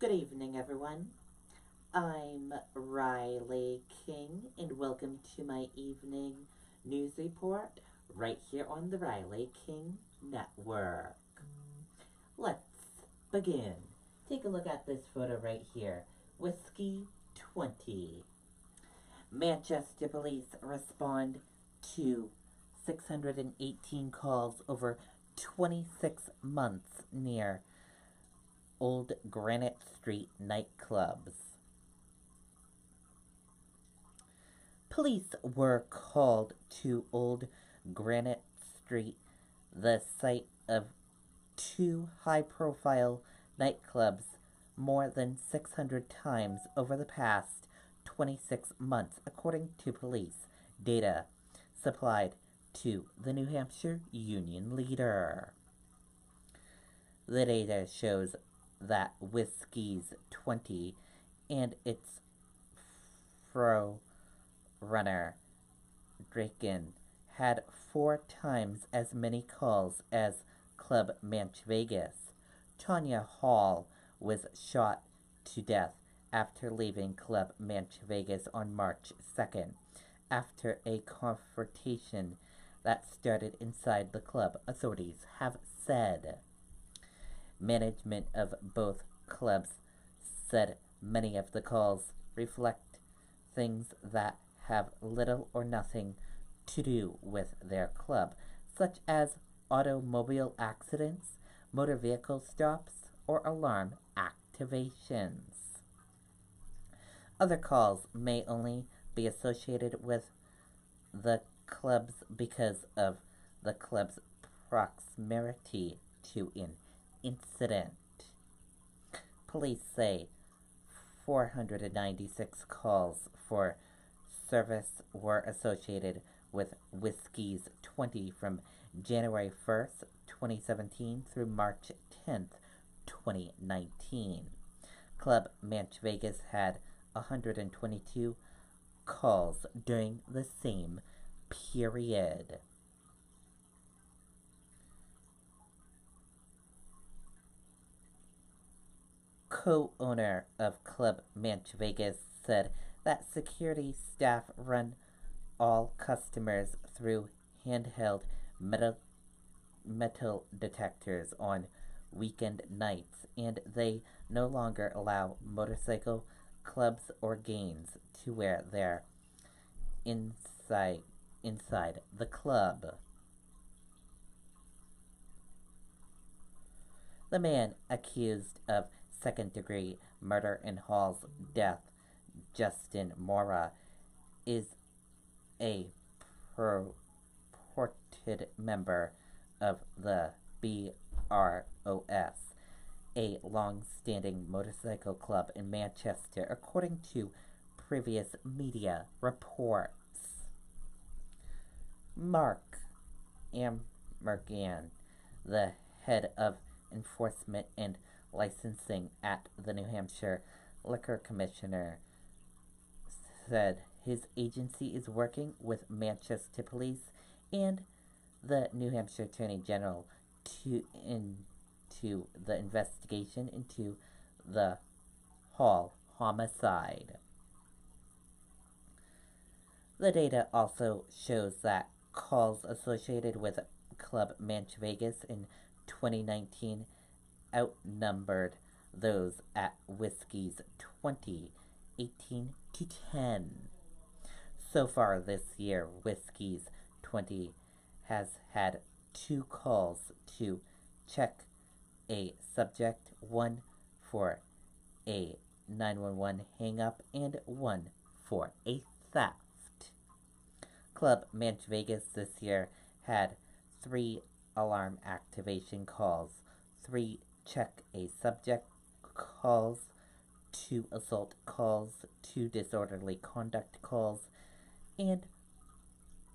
Good evening, everyone. I'm Riley King, and welcome to my evening news report right here on the Riley King Network. Let's begin. Take a look at this photo right here. Whiskey 20. Manchester police respond to 618 calls over 26 months near Old Granite St nightclubs. Police were called to Old Granite St, the site of two high-profile nightclubs, more than 600 times over the past 26 months, according to police data supplied to the New Hampshire Union Leader. The data shows that Whiskey's 20 and its runner Draken had 4 times as many calls as Club Manch Vegas. Tanya Hall was shot to death after leaving Club Manch Vegas on March 2nd after a confrontation that started inside the club, authorities have said. Management of both clubs said many of the calls reflect things that have little or nothing to do with their club, such as automobile accidents, motor vehicle stops, or alarm activations. Other calls may only be associated with the clubs because of the club's proximity to an incident. Police say 496 calls for service were associated with Whiskey's 20 from January 1st, 2017 through March 10th, 2019. Club Manch Vegas had 122 calls during the same period. Co-owner of Club Manch Vegas said that security staff run all customers through handheld metal detectors on weekend nights, and they no longer allow motorcycle clubs or gangs to wear their inside the club. The man accused of second-degree murder in Hall's death, Justin Mora, is a purported member of the BROS, a long-standing motorcycle club in Manchester, according to previous media reports. Mark Amergan, the head of enforcement and licensing at the New Hampshire Liquor Commissioner, said his agency is working with Manchester Police and the New Hampshire Attorney General into the investigation into the Hall homicide. The data also shows that calls associated with Club Manch Vegas in 2019 outnumbered those at Whiskey's 20, 18 to 10. So far this year, Whiskey's 20 has had 2 calls to check a subject, 1 for a 911 hang-up and 1 for a theft. Club Manch Vegas this year had 3 alarm activation calls, 3 check a subject calls, 2 assault calls, 2 disorderly conduct calls, and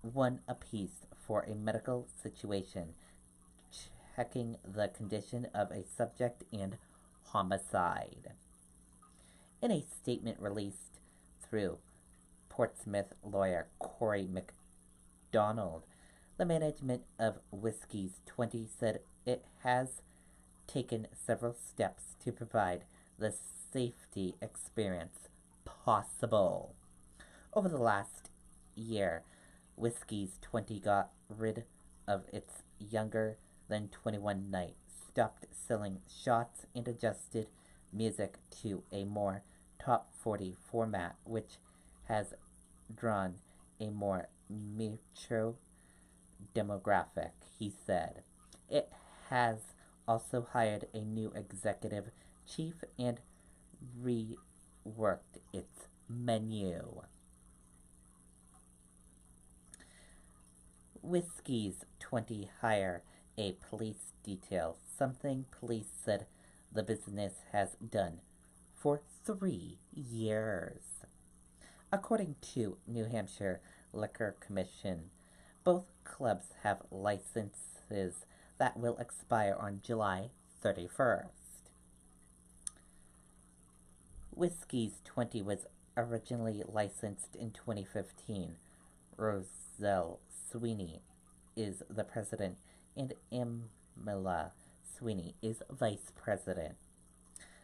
1 apiece for a medical situation, checking the condition of a subject and homicide. In a statement released through Portsmouth lawyer Corey McDonald, the management of Whiskey's 20 said it has taken several steps to provide the safety experience possible. Over the last year, Whiskey's 20 got rid of its younger than 21 night, stopped selling shots, and adjusted music to a more top 40 format, which has drawn a more mature demographic, he said. It has also hired a new executive chief and reworked its menu. Whiskey's 20 hire a police detail, something police said the business has done for 3 years. According to New Hampshire Liquor Commission, both clubs have licenses that will expire on July 31st. Whiskey's 20 was originally licensed in 2015. Roselle Sweeney is the president, and Amila Sweeney is vice president.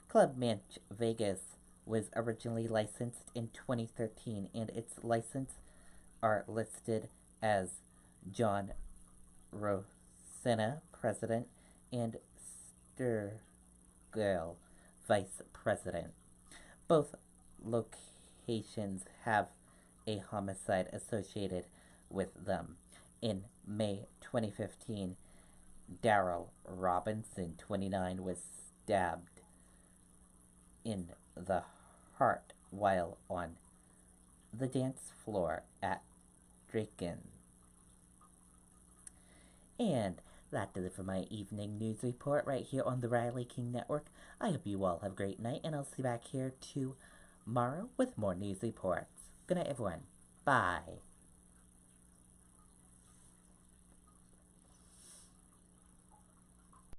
Club Manch Vegas was originally licensed in 2013, and its license are listed as John Rosina, president, and Sturgill, vice president. Both locations have a homicide associated with them. In May 2015, Darrell Robinson, 29, was stabbed in the heart while on the dance floor at Draken. And that does it for my evening news report right here on the Riley King Network. I hope you all have a great night, and I'll see you back here tomorrow with more news reports. Good night, everyone. Bye.